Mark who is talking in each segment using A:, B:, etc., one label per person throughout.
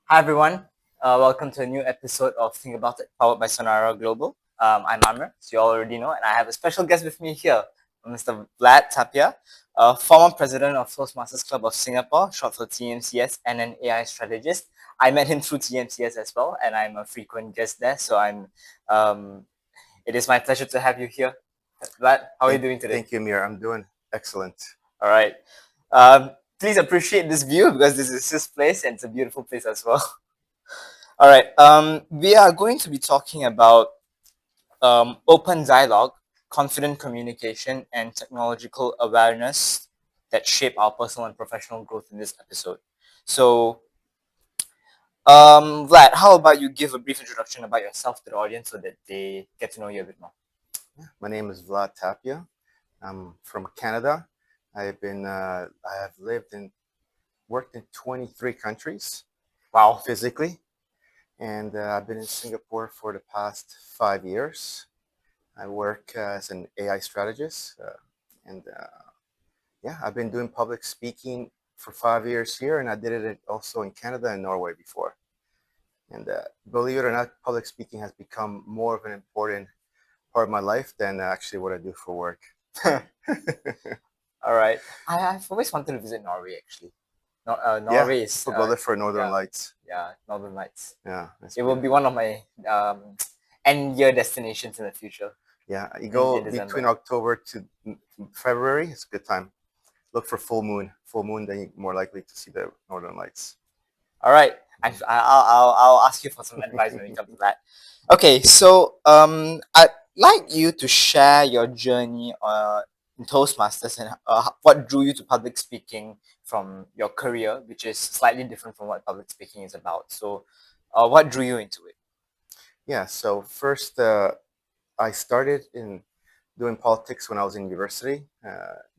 A: Hi everyone, welcome to a new episode of Think About It, powered by Sonara Global. I'm Amir, as you already know, and I have a special guest with me here, Mr. Vlad Tapia, former president of Toastmasters Club of Singapore, short for TMCS, and an AI strategist. I met him through TMCS as well, and I'm a frequent guest there, so it is my pleasure to have you here. Vlad, how are you doing today?
B: Thank you, Amir. I'm doing excellent.
A: All right. Um, Please appreciate this view because this is his place and it's a beautiful place as well. All right. We are going to be talking about open dialogue, confident communication, and technological awareness that shape our personal and professional growth in this episode. So, Vlad, how about you give a brief introduction about yourself to the audience so that they get to know you a bit more?
B: My name is Vlad Tapia. I'm from Canada. I have worked in 23 countries.
A: Wow.
B: Physically, and I've been in Singapore for the past 5 years. I work as an AI strategist, and yeah, I've been doing public speaking for 5 years here, and I did it also in Canada and Norway before. And believe it or not, public speaking has become more of an important part of my life than actually what I do for work.
A: All right. I've always wanted to visit Norway actually. Norway is
B: People go there for Northern Lights.
A: Yeah, Northern Lights.
B: Yeah,
A: It will be one of my end year destinations in the future.
B: Yeah, you go between October to February. It's a good time. Look for full moon. Full moon, then you're more likely to see the Northern Lights.
A: All right. I'll ask you for some advice when we come to that. Okay, so I'd like you to share your journey in Toastmasters and what drew you to public speaking from your career, which is slightly different from what public speaking is about. So, what drew you into it?
B: Yeah, so first, I started in doing politics when I was in university,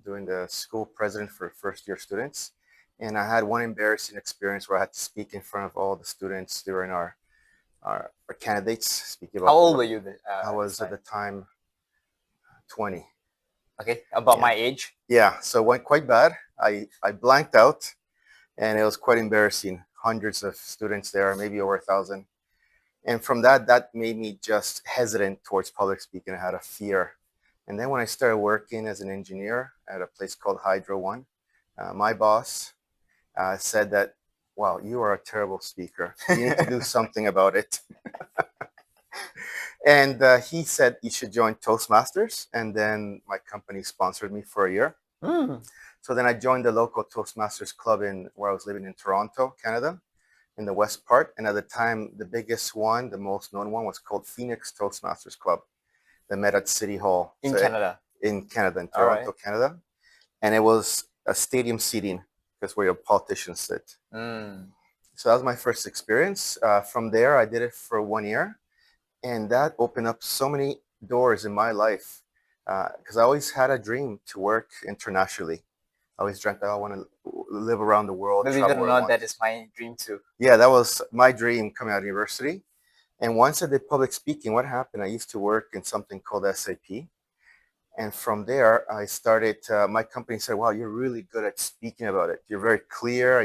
B: doing the school president for first year students. And I had one embarrassing experience where I had to speak in front of all the students during our candidates. Speaking about
A: How old were you?
B: I was at the time 20.
A: Okay, about my age.
B: Yeah, so it went quite bad. I blanked out, and it was quite embarrassing. Hundreds of students there, maybe over 1,000. And from that made me just hesitant towards public speaking. I had a fear. And then when I started working as an engineer at a place called Hydro One, my boss said that, wow, you are a terrible speaker. You need to do something about it. And he said you should join Toastmasters. And then my company sponsored me for a year. So then I joined the local Toastmasters club where I was living in Toronto, Canada, in the west part. And at the time, the biggest one, the most known one, was called Phoenix Toastmasters Club. They met at City Hall.
A: In Canada?
B: In Canada, in Toronto, Canada. And it was a stadium seating, because where your politicians sit. So that was my first experience. From there, I did it for 1 year. And that opened up so many doors in my life, because I always had a dream to work internationally. I always dreamt that I want to live around the world.
A: Believe it or not, that is my dream too.
B: Yeah, that was my dream coming out of university. And once I did public speaking, what happened? I used to work in something called SAP. And from there, I started, my company said, wow, you're really good at speaking about it. You're very clear.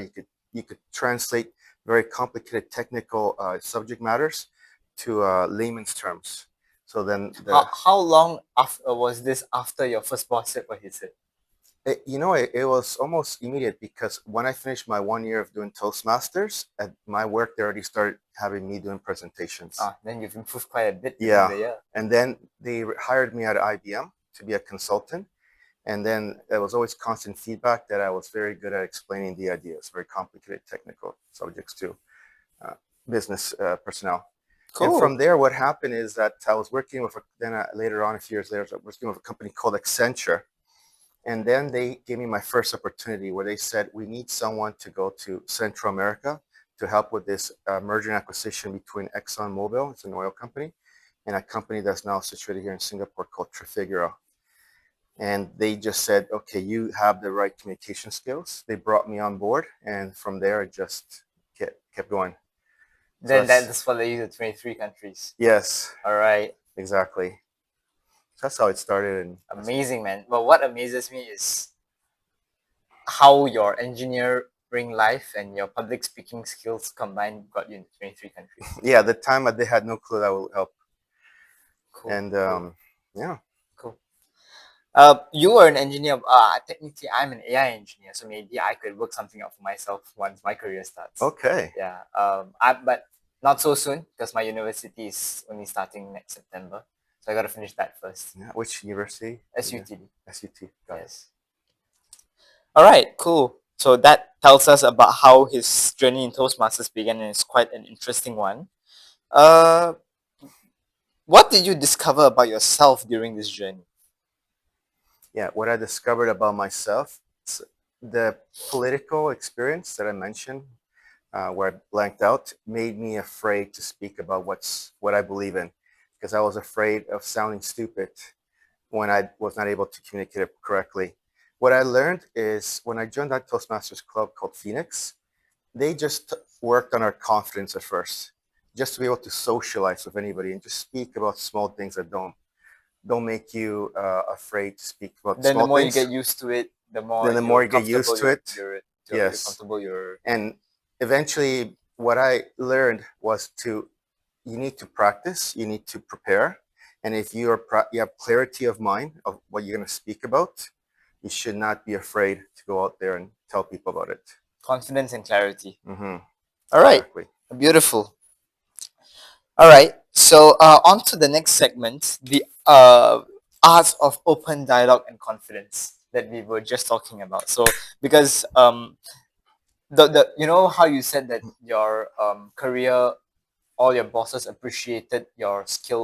B: You could translate very complicated technical subject matters to layman's terms. So then
A: how long was this after your first boss said what he said?
B: It was almost immediate, because when I finished my 1 year of doing Toastmasters, at my work, they already started having me doing presentations.
A: Then you've improved quite a bit.
B: Yeah. And then they hired me at IBM to be a consultant. And then there was always constant feedback that I was very good at explaining the ideas, very complicated technical subjects to business personnel. Cool. And from there, what happened is that I was working with, later on, a few years later, I was working with a company called Accenture. And then they gave me my first opportunity where they said, we need someone to go to Central America to help with this merger and acquisition between ExxonMobil, it's an oil company, and a company that's now situated here in Singapore called Trafigura. And they just said, okay, you have the right communication skills. They brought me on board, and from there, it just kept going.
A: Then that's what they use in 23 countries.
B: Yes.
A: All right.
B: Exactly. That's how it started.
A: Amazing, man. But what amazes me is how your engineer bring life and your public speaking skills combined got you into 23 countries.
B: Yeah, at the time they had no clue that will help.
A: Cool.
B: And
A: cool.
B: yeah.
A: Cool. You were an engineer. Technically, I'm an AI engineer, so maybe I could work something out for myself once my career starts.
B: Okay.
A: Yeah. But not so soon because my university is only starting next September, so I got to finish that first.
B: Yeah. Which university?
A: SUTD.
B: SUT. Got
A: Yes. All right. Cool. So that tells us about how his journey in Toastmasters began, and it's quite an interesting one. Uh, what did you discover about yourself during this journey?
B: Yeah, what I discovered about myself, the political experience that I mentioned, where I blanked out, made me afraid to speak about what I believe in, because I was afraid of sounding stupid when I was not able to communicate it correctly. What I learned is when I joined that Toastmasters club called Phoenix, they just worked on our confidence at first, just to be able to socialize with anybody and just speak about small things that don't make you afraid to speak about
A: Then the
B: small
A: more you
B: things.
A: get used to it, the more
B: Then the more you get used to it.
A: you're
B: Yes.
A: comfortable.
B: And eventually, what I learned was you need to practice, you need to prepare, and if you have clarity of mind of what you're going to speak about, you should not be afraid to go out there and tell people about it.
A: Confidence and clarity.
B: Mm-hmm.
A: All right.
B: Exactly.
A: Beautiful. All right. So on to the next segment, the art of open dialogue and confidence that we were just talking about. So because the you know how you said that your career, all your bosses appreciated your skill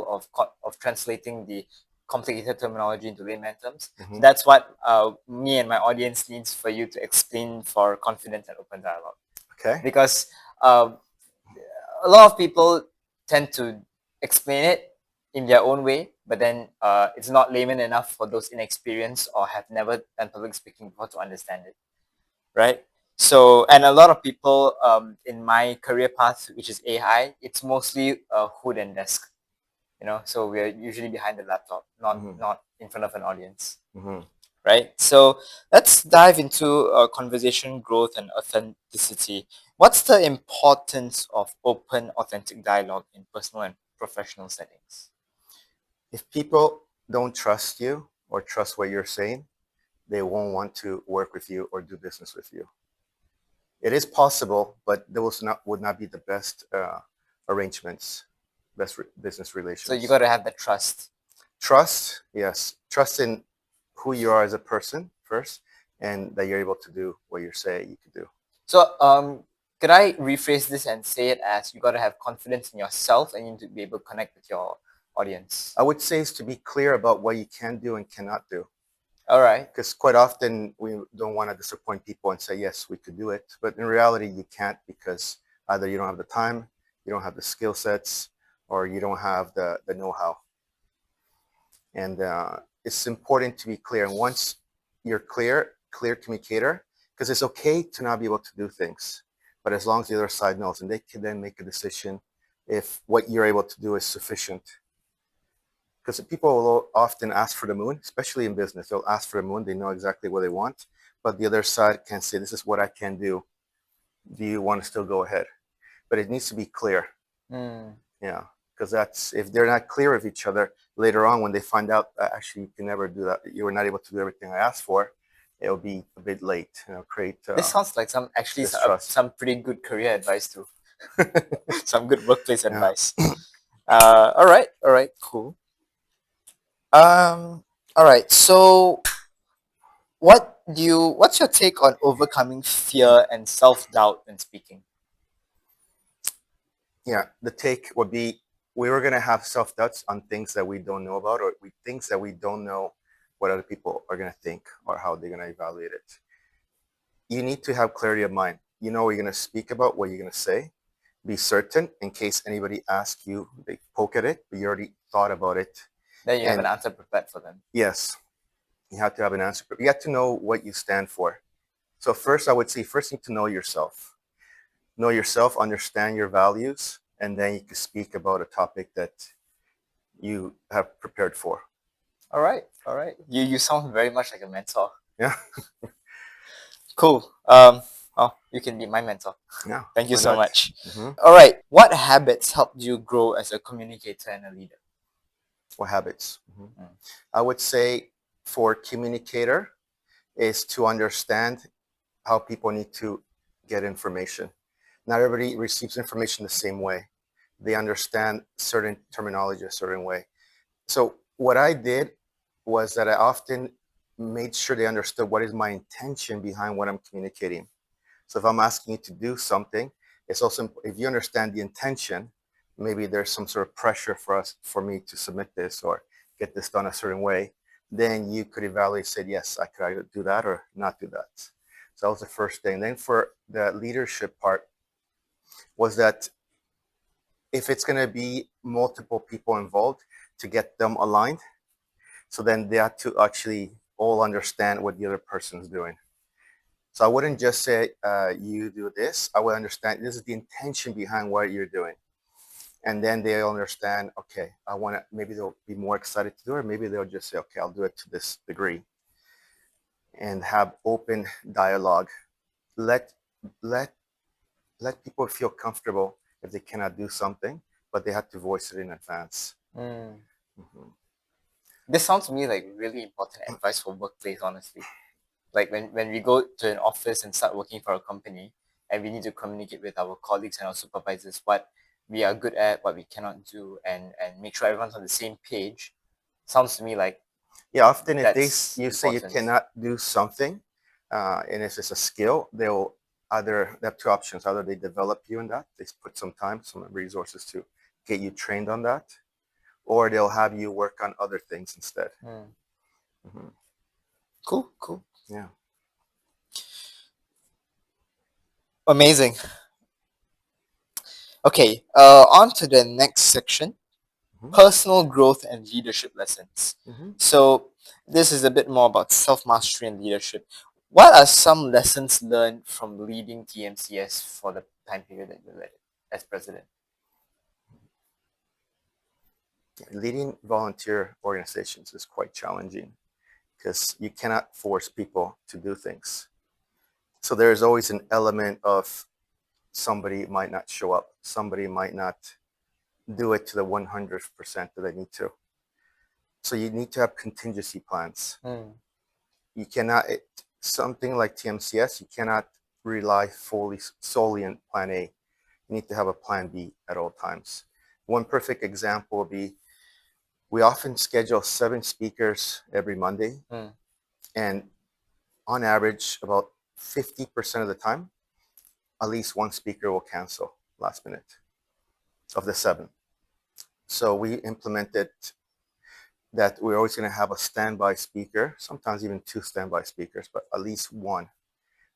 A: of translating the complicated terminology into layman terms.
B: Mm-hmm.
A: So that's what me and my audience needs for you to explain for confidence and open dialogue.
B: Okay.
A: Because a lot of people tend to explain it in their own way, but then it's not layman enough for those inexperienced or have never done public speaking before to understand it, right? So, and a lot of people in my career path, which is AI, it's mostly hood and desk, so we're usually behind the laptop, not in front of an audience.
B: Mm-hmm.
A: Right? So let's dive into conversation growth and authenticity. What's the importance of open, authentic dialogue in personal and professional settings?
B: If people don't trust you or trust what you're saying, they won't want to work with you or do business with you. It is possible, but those would not be the best arrangements, business relations.
A: So you got to have the trust.
B: Trust, yes. Trust in who you are as a person first, and that you're able to do what you say you could do.
A: So could I rephrase this and say it as you got to have confidence in yourself and you need to be able to connect with your audience?
B: I would say is to be clear about what you can do and cannot do.
A: All right.
B: Because quite often we don't want to disappoint people and say, yes, we could do it. But in reality, you can't, because either you don't have the time, you don't have the skill sets, or you don't have the know-how. And it's important to be clear. And once you're clear communicator, because it's okay to not be able to do things, but as long as the other side knows, and they can then make a decision if what you're able to do is sufficient. Because people will often ask for the moon, especially in business. They'll ask for the moon. They know exactly what they want, but the other side can say, this is what I can do. Do you want to still go ahead? But it needs to be clear. Yeah, because that's, if they're not clear with each other, later on when they find out that actually you can never do that, you were not able to do everything I asked for, it'll be a bit late. Create
A: this sounds like some pretty good career advice too. Some good workplace advice. All right, cool. All right, so what's your take on overcoming fear and self-doubt when speaking?
B: Yeah, the take would be, we were going to have self-doubts on things that we don't know about, or things that we don't know what other people are going to think or how they're going to evaluate it. You need to have clarity of mind. You know what you're going to speak about, what you're going to say. Be certain in case anybody asks you, they poke at it, but you already thought about it.
A: Then you have an answer prepared for them.
B: Yes, you have to have an answer. You have to know what you stand for. So first, I would say, first you need to know yourself. Know yourself, understand your values, and then you can speak about a topic that you have prepared for.
A: All right. You sound very much like a mentor.
B: Yeah.
A: Cool. you can be my mentor.
B: Yeah.
A: Thank you
B: Why
A: so
B: not?
A: much.
B: Mhm.
A: All right. What habits helped you grow as a communicator and a leader?
B: What habits? Mhm.
A: Mm.
B: I would say for communicator is to understand how people need to get information. Not everybody receives information the same way. They understand certain terminology a certain way. So what I did was that I often made sure they understood what is my intention behind what I'm communicating. So if I'm asking you to do something, it's also if you understand the intention, maybe there's some sort of pressure for me to submit this or get this done a certain way, then you could evaluate, say, yes, I could either do that or not do that. So that was the first thing. Then for the leadership part was that if it's going to be multiple people involved to get them aligned, so then they have to actually all understand what the other person's doing. So I wouldn't just say, you do this. I would understand this is the intention behind what you're doing. And then they'll understand, okay, I want to, maybe they'll be more excited to do it. Or maybe they'll just say, okay, I'll do it to this degree and have open dialogue. Let, let, let people feel comfortable if they cannot do something, but they have to voice it in advance.
A: Mm.
B: Mhm.
A: This sounds to me like really important advice for workplace, honestly. Like when we go to an office and start working for a company and we need to communicate with our colleagues and our supervisors what we are good at, what we cannot do, and make sure everyone's on the same page. Sounds to me like
B: Yeah, often if
A: that's
B: you say you
A: important.
B: cannot do something, and if it's a skill, they'll either they have two options. Either they develop you in that, they put some time, some resources to get you trained on that, or they'll have you work on other things instead.
A: Mm.
B: Mhm.
A: Cool, cool.
B: Yeah.
A: Amazing. Okay, on to the next section,
B: Mhm.
A: personal growth and leadership lessons.
B: Mhm.
A: So this is a bit more about self-mastery and leadership. What are some lessons learned from leading TMCS for the time period that you led it as president?
B: Leading volunteer organizations is quite challenging because you cannot force people to do things. So there's always an element of somebody might not show up, somebody might not do it to the 100% that they need to. So you need to have contingency plans.
A: Mm.
B: You cannot, something like TMCS, you cannot rely solely on plan A. You need to have a plan B at all times. One perfect example would be we often schedule 7 speakers every Monday.
A: Mm.
B: And on average, about 50% of the time, at least one speaker will cancel last minute of the 7. So we implemented that we're always going to have a standby speaker, sometimes even 2 standby speakers, but at least one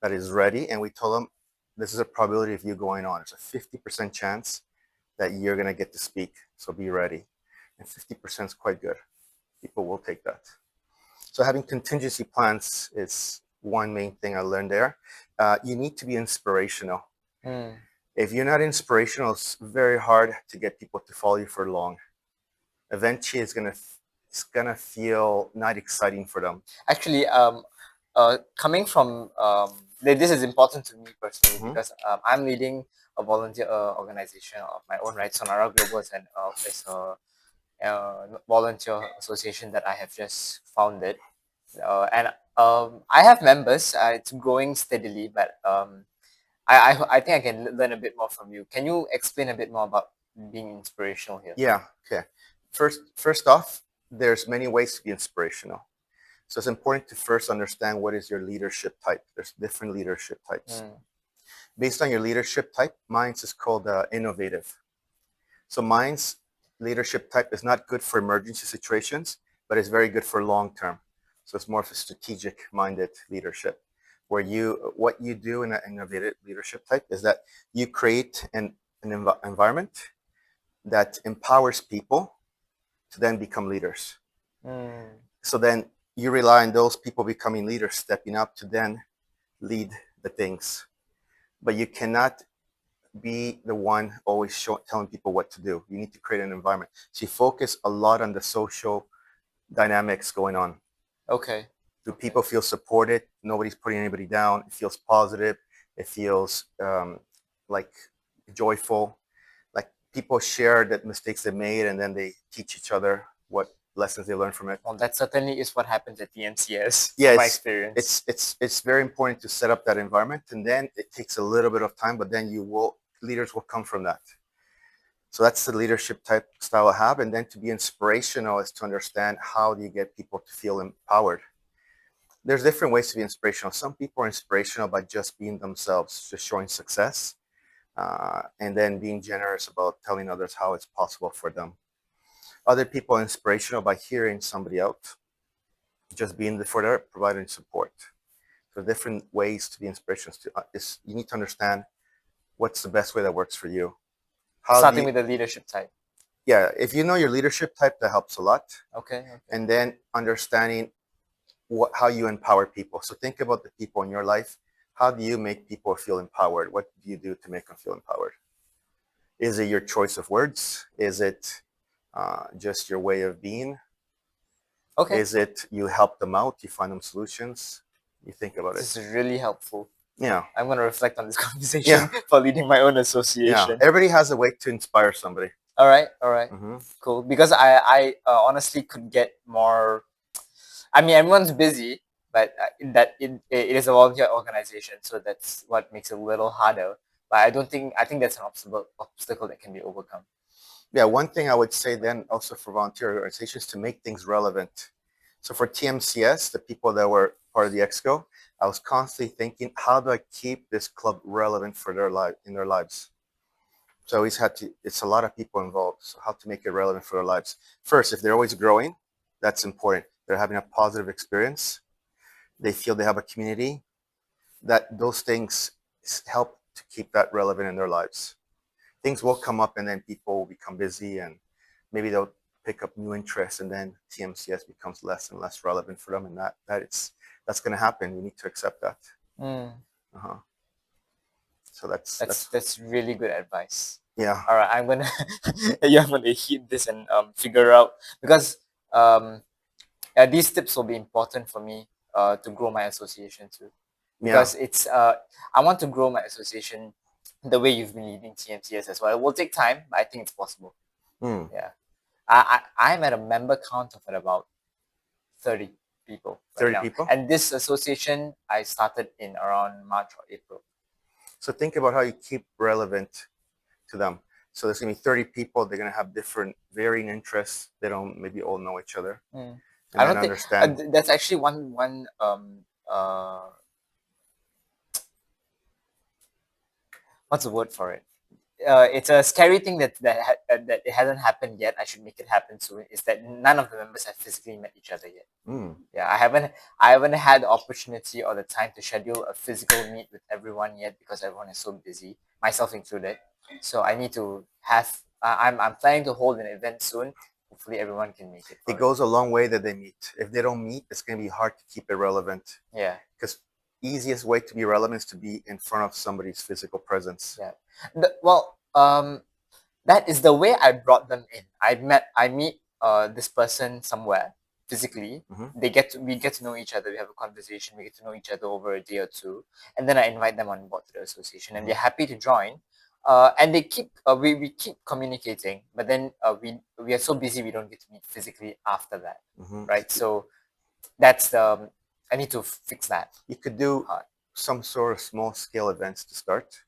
B: that is ready. And we told them this is a probability of you going on. There's a 50% chance that you're going to get to speak. So be ready. And 50% is quite good. People will take that. So having contingency plans is one main thing I learned there. You need to be inspirational.
A: Mm.
B: If you're not inspirational, it's very hard to get people to follow you for long. Eventually, it's gonna feel not exciting for them.
A: Actually, coming from this is important to me personally
B: Mhm.
A: because I'm leading a volunteer organization of my own, right? Sonara Global is a volunteer association that I have just founded, and I have members. It's growing steadily, but I think I can learn a bit more from you. Can you explain a bit more about being inspirational here?
B: Yeah. Okay. First off, there's many ways to be inspirational. So it's important to first understand what is your leadership type. There's different leadership types.
A: Mm.
B: Based on your leadership type, mine is called innovative. So mine's leadership type is not good for emergency situations, but it's very good for long term. So it's more of a strategic minded leadership where what you do in an innovative leadership type is that you create an environment that empowers people to then become leaders.
A: Mm.
B: So then you rely on those people becoming leaders, stepping up to then lead the things. But you cannot be the one always telling people what to do. You need to create an environment. So you focus a lot on the social dynamics going on.
A: Okay.
B: Do people feel supported? Nobody's putting anybody down. It feels positive. It feels like joyful. Like people share that mistakes they made, and then they teach each other what lessons they learned from it.
A: Well, that certainly is what happens at TMCS.
B: Yeah,
A: from my
B: it's
A: experience.
B: it's very important to set up that environment, and then it takes a little bit of time, but then leaders will come from that. So that's the leadership type style I have. And then to be inspirational is to understand how do you get people to feel empowered. There's different ways to be inspirational. Some people are inspirational by just being themselves, just showing success, and then being generous about telling others how it's possible for them. Other people are inspirational by hearing somebody out, just being there for them, providing support. So different ways to be inspirational is you need to understand what's the best way that works for you. How do
A: Starting
B: you,
A: with the leadership type.
B: yeah, if you know your leadership type, that helps a lot.
A: Okay.
B: And then understanding how you empower people. So think about the people in your life. How do you make people feel empowered? What do you do to make them feel empowered? Is it your choice of words? Is it just your way of being?
A: Okay.
B: Is it you help them out? You find them solutions? You think about it.
A: This is really helpful.
B: Yeah.
A: I'm going to reflect on this conversation for leading my own
B: Yeah.
A: association.
B: Everybody has a way to inspire somebody.
A: All right.
B: Mhm.
A: Cool. Because I honestly could get more. I mean, everyone's busy, but it is a volunteer organization, so that's what makes it a little harder. But I think that's an obstacle that can be overcome.
B: Yeah, one thing I would say then also for volunteer organizations to make things relevant. So for TMCS, the people that were part of the Exco, I was constantly thinking, how do I keep this club relevant for their life in their lives? So I always had to, it's a lot of people involved. So how to make it relevant for their lives. First, if they're always growing, that's important. They're having a positive experience. They feel they have a community. That those things help to keep that relevant in their lives. Things will come up and then people will become busy and maybe they'll pick up new interests and then TMCS becomes less and less relevant for them and that's going to happen. You need to accept that. Uh-huh. So
A: That's really good advice.
B: Yeah.
A: All right, I'm gonna I'm gonna heed this and figure out because these tips will be important for me to grow my association too. Because it's I want to grow my association the way you've been leading TMCS as well. It will take time, but I think it's possible. Yeah, I'm at a member count of at about 30 people right
B: 30
A: now.
B: people.
A: And this association I started in around March or April.
B: So think about how you keep relevant to them. So there's going to be 30 people. They're going to have different varying interests. They don't maybe all know each other. And
A: I don't
B: then
A: think
B: understand.
A: that's actually one what's the word for it? It's a scary thing that it hasn't happened yet. I should make it happen soon. Is that none of the members have physically met each other yet? Yeah, I haven't had the opportunity or the time to schedule a physical meet with everyone yet because everyone is so busy, myself included. So I need to have. I'm planning to hold an event soon. Hopefully, everyone can make it.
B: It goes a long way that they meet. If they don't meet, it's going to be hard to keep it relevant.
A: Yeah.
B: Because easiest way to be relevant is to be in front of somebody's physical presence.
A: Yeah. That is the way I brought them in. I meet this person somewhere physically. We get to know each other. We have a conversation. We get to know each other over a day or two, and then I invite them on board to the association, and they're happy to join. And they keep we keep communicating, but then we are so busy we don't get to meet physically after that, right? So that's the I need to fix that.
B: You could do some sort of small scale events to start,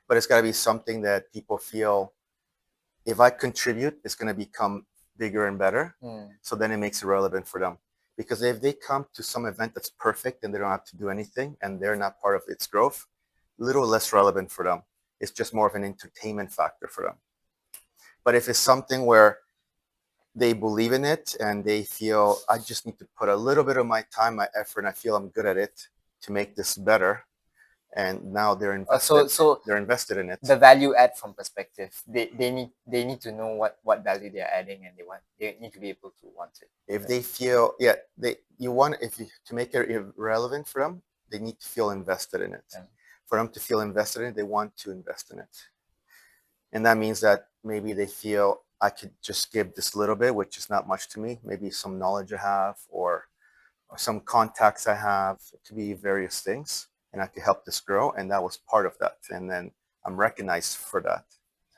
B: but it's got to be something that people feel, if I contribute, it's going to become bigger and better. So then it makes it relevant for them. Because if they come to some event that's perfect and they don't have to do anything and they're not part of its growth, a little less relevant for them. It's just more of an entertainment factor for them. But if it's something where they believe in it and they feel, I just need to put a little bit of my time, my effort, and I feel I'm good at it to make this better, and now they're invested. They're invested in it.
A: The value add from perspective. They need to know what value they're adding, and they need to be able to want it.
B: If they feel, to make it irrelevant for them, they need to feel invested in it. For them to feel invested in it, they want to invest in it. And that means that maybe they feel I could just give this little bit, which is not much to me, maybe some knowledge I have or some contacts I have. It could be various things. and I could help this grow. And that was part of that. And then I'm recognized for that.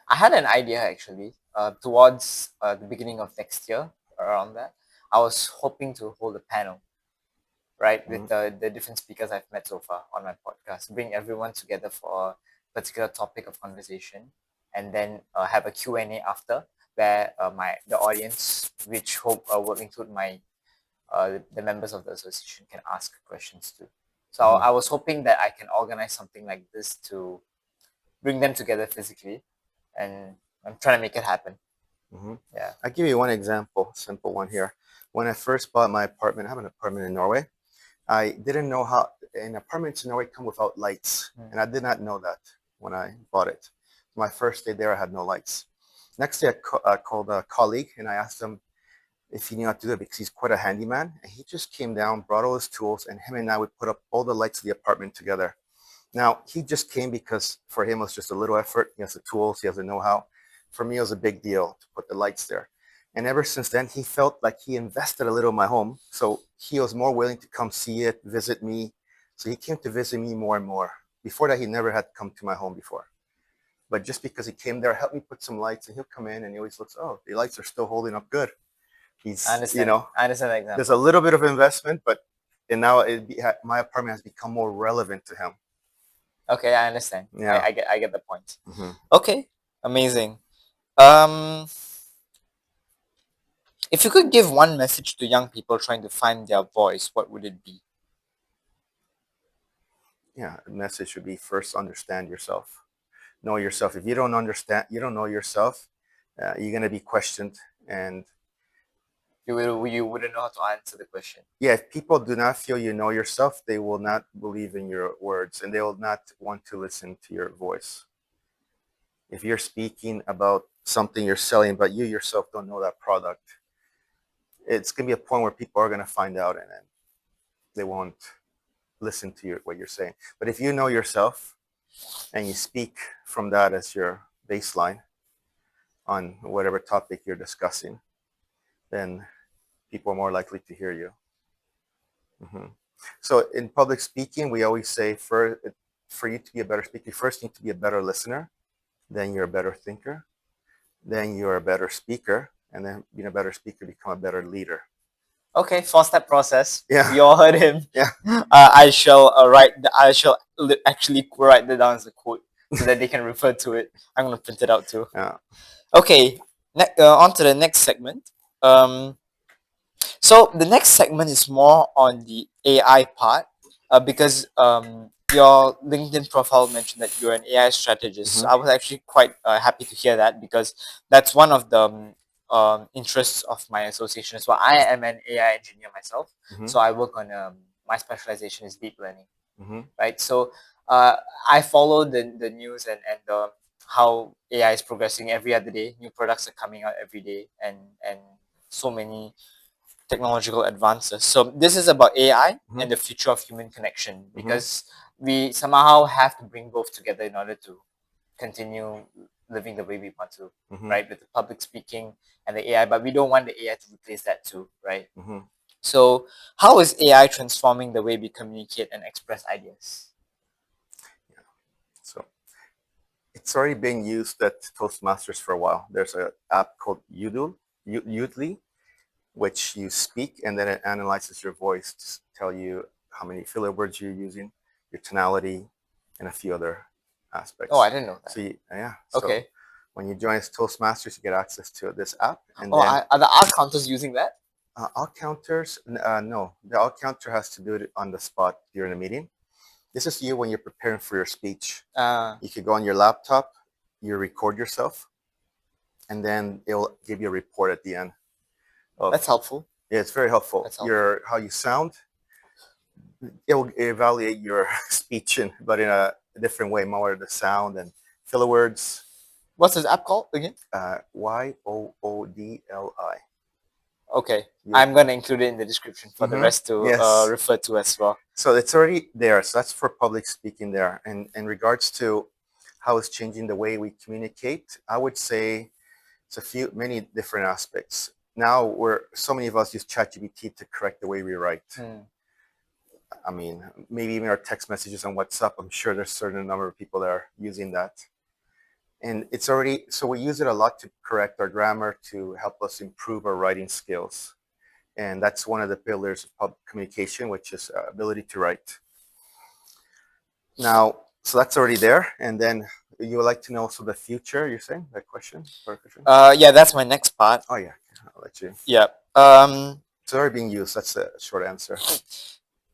A: I had an idea actually. Towards the beginning of next year, around that, I was hoping to hold a panel, right, with the different speakers I've met so far on my podcast, bring everyone together for a particular topic of conversation, and then have a Q&A after, where the audience, which hope will include the members of the association, can ask questions too. So I was hoping that I can organize something like this to bring them together physically, and I'm trying to make it happen. Yeah.
B: I'll give you one example, simple one here. When I first bought my apartment, I have an apartment in Norway. I didn't know how an apartment in Norway come without lights, and I did not know that when I bought it. My first day there, I had no lights. Next day, I called a colleague and I asked him if he knew how to do it because he's quite a handyman. And he just came down, brought all his tools, and him and I would put up all the lights of the apartment together. Now, he just came because for him it was just a little effort. He has the tools, he has the know-how. For me, it was a big deal to put the lights there. And ever since then, he felt like he invested a little in my home. So he was more willing to come see it, visit me. So he came to visit me more and more. Before that, he never had come to my home before. But just because he came there, helped me put some lights, and he'll come in and he always looks, oh, the lights are still holding up good. He's,
A: I understand. I understand the example.
B: there's a little bit of investment, but and now my apartment has become more relevant to him.
A: Okay, I understand.
B: Yeah.
A: I get the point.
B: Mm-hmm.
A: Okay, amazing. If you could give one message to young people trying to find their voice, what would it be?
B: Yeah, the message should be first understand yourself. Know yourself. If you don't understand, you don't know yourself, you're going to be questioned. And
A: You wouldn't know how to answer the question.
B: yeah, if people do not feel you know yourself, they will not believe in your words and they will not want to listen to your voice. If you're speaking about something you're selling, but you yourself don't know that product, it's going to be a point where people are going to find out and then they won't listen to what you're saying. But if you know yourself and you speak from that as your baseline on whatever topic you're discussing, then people are more likely to hear you. Mm-hmm. So in public speaking, we always say for you to be a better speaker, you first need to be a better listener, then you're a better thinker, then you're a better speaker, and then being a better speaker, become a better leader.
A: Okay, 4-step process.
B: Yeah.
A: You all heard him.
B: Yeah.
A: I shall actually write that down as a quote so that they can refer to it. I'm gonna print it out too.
B: Yeah.
A: Okay, on to the next segment. So the next segment is more on the AI part, because your LinkedIn profile mentioned that you're an AI strategist. So I was actually quite happy to hear that, because that's one of the interests of my association as well. I am an AI engineer myself, so I work on my specialization is deep learning, right? So I follow the news and how AI is progressing every other day. New products are coming out every day, and so many technological advances. So this is about AI and the future of human connection, because we somehow have to bring both together in order to continue living the way we want to, right? With the public speaking and the AI, but we don't want the AI to replace that too, right? So how is AI transforming the way we communicate and express ideas?
B: So it's already being used at Toastmasters for a while. There's an app called Udly, which you speak and then it analyzes your voice to tell you how many filler words you're using, your tonality, and a few other aspects.
A: Oh, I didn't know that.
B: So
A: Okay.
B: So when you join Toastmasters, you get access to this app. And
A: then, are the art counters using that?
B: All counters, no. The all counter has to do it on the spot during a meeting. This is you when you're preparing for your speech. You could go on your laptop, you record yourself, and then it'll give you a report at the end.
A: That's helpful.
B: Yeah, it's very helpful.
A: That's helpful.
B: How you sound, it will evaluate your speech, but in a different way, more the sound and filler words.
A: What's this app called again?
B: YOODLI.
A: Okay, I'm going to include it in the description for the rest to refer to as well.
B: So it's already there. So that's for public speaking there. And in regards to how it's changing the way we communicate, I would say it's many different aspects. Now so many of us use ChatGPT to correct the way we write. I mean, maybe even our text messages on WhatsApp. I'm sure there's a certain number of people that are using that. And it's already, so we use it a lot to correct our grammar, to help us improve our writing skills. And that's one of the pillars of public communication, which is ability to write. Now, so that's already there. And then you would like to know also the future, you're saying, that question?
A: Yeah, that's my next part.
B: Oh, yeah, I'll let you.
A: Yeah.
B: It's already being used. That's a short answer.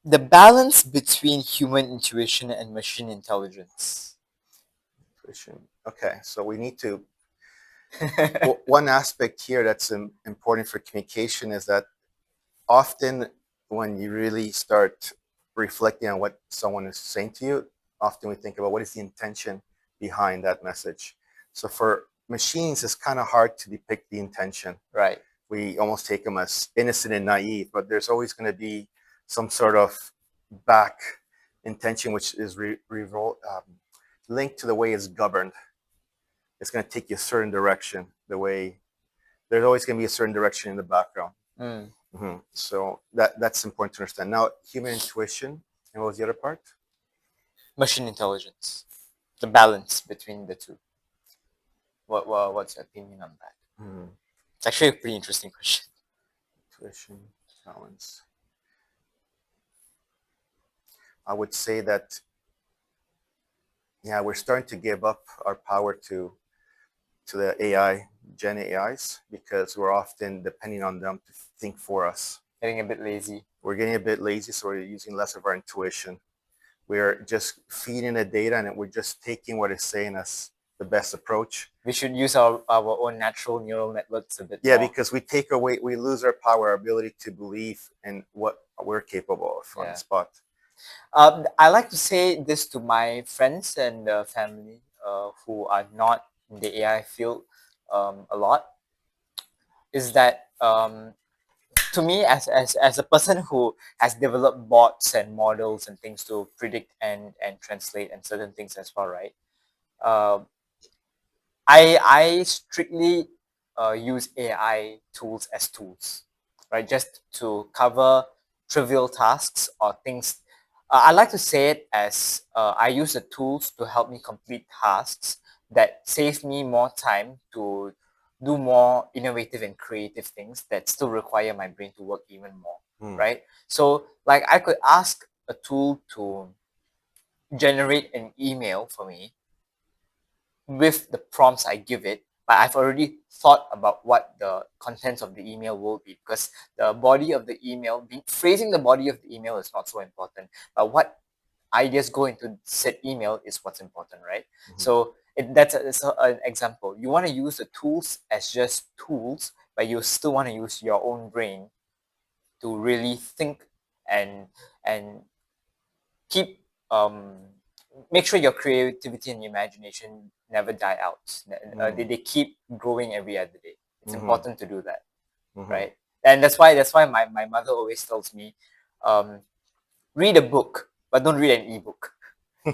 A: The balance between human intuition and machine intelligence.
B: Okay, so we need to. One aspect here that's important for communication is that often when you really start reflecting on what someone is saying to you, often we think about what is the intention behind that message. So for machines, it's kind of hard to depict the intention.
A: Right.
B: We almost take them as innocent and naive, but there's always going to be some sort of back intention, which is linked to the way it's governed. It's going to take you a certain direction. The way there's always going to be a certain direction in the background. So that's important to understand. Now, human intuition, and what was the other part?
A: Machine intelligence. The balance between the two. What's your opinion on that? It's actually a pretty interesting question.
B: Intuition, balance. I would say that, yeah, we're starting to give up our power to the AI, Gen AIs, because we're often depending on them to think for us.
A: Getting a bit lazy.
B: We're getting a bit lazy, so we're using less of our intuition. We're just feeding the data, and we're just taking what it's saying as the best approach.
A: We should use our own natural neural networks a bit
B: Yeah,
A: more.
B: because we lose our power, our ability to believe in what we're capable of on the spot.
A: I like to say this to my friends and family who are not in the AI field a lot, is that to me, as a person who has developed bots and models and things to predict and translate and certain things as well, right? I strictly use AI tools as tools, right? Just to cover trivial tasks or things. I like to say it as I use the tools to help me complete tasks that save me more time to do more innovative and creative things that still require my brain to work even more, right? So, like, I could ask a tool to generate an email for me with the prompts I give it, but I've already thought about what the contents of the email will be, because the body of the email, phrasing the body of the email is not so important, but what ideas go into said email is what's important, right? So that's an example. You want to use the tools as just tools, but you still want to use your own brain to really think and keep make sure your creativity and imagination never die out. They keep growing every other day. It's important to do that, right? And that's why my mother always tells me, read a book, but don't read an ebook.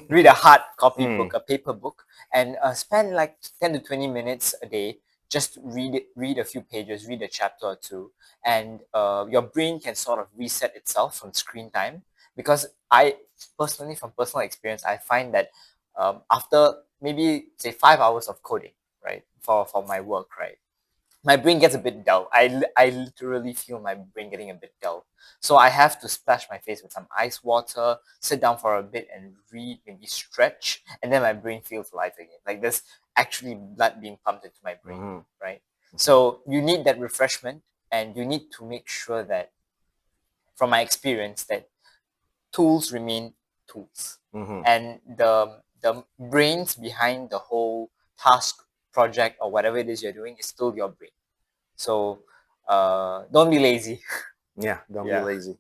A: Read a hard copy book, a paper book, and spend like 10 to 20 minutes a day. Just read a few pages, read a chapter or two, and your brain can sort of reset itself from screen time. Because I personally, from personal experience, I find that after maybe say 5 hours of coding, right, for my work, right, my brain gets a bit dull. I literally feel my brain getting a bit dull. So I have to splash my face with some ice water, sit down for a bit and read, maybe stretch, and then my brain feels alive again. Like there's actually blood being pumped into my brain, right? So you need that refreshment, and you need to make sure that, from my experience, that tools remain tools. And the brains behind the whole task, project, or whatever it is you're doing is still your brain. So don't be lazy.
B: Yeah, don't be lazy.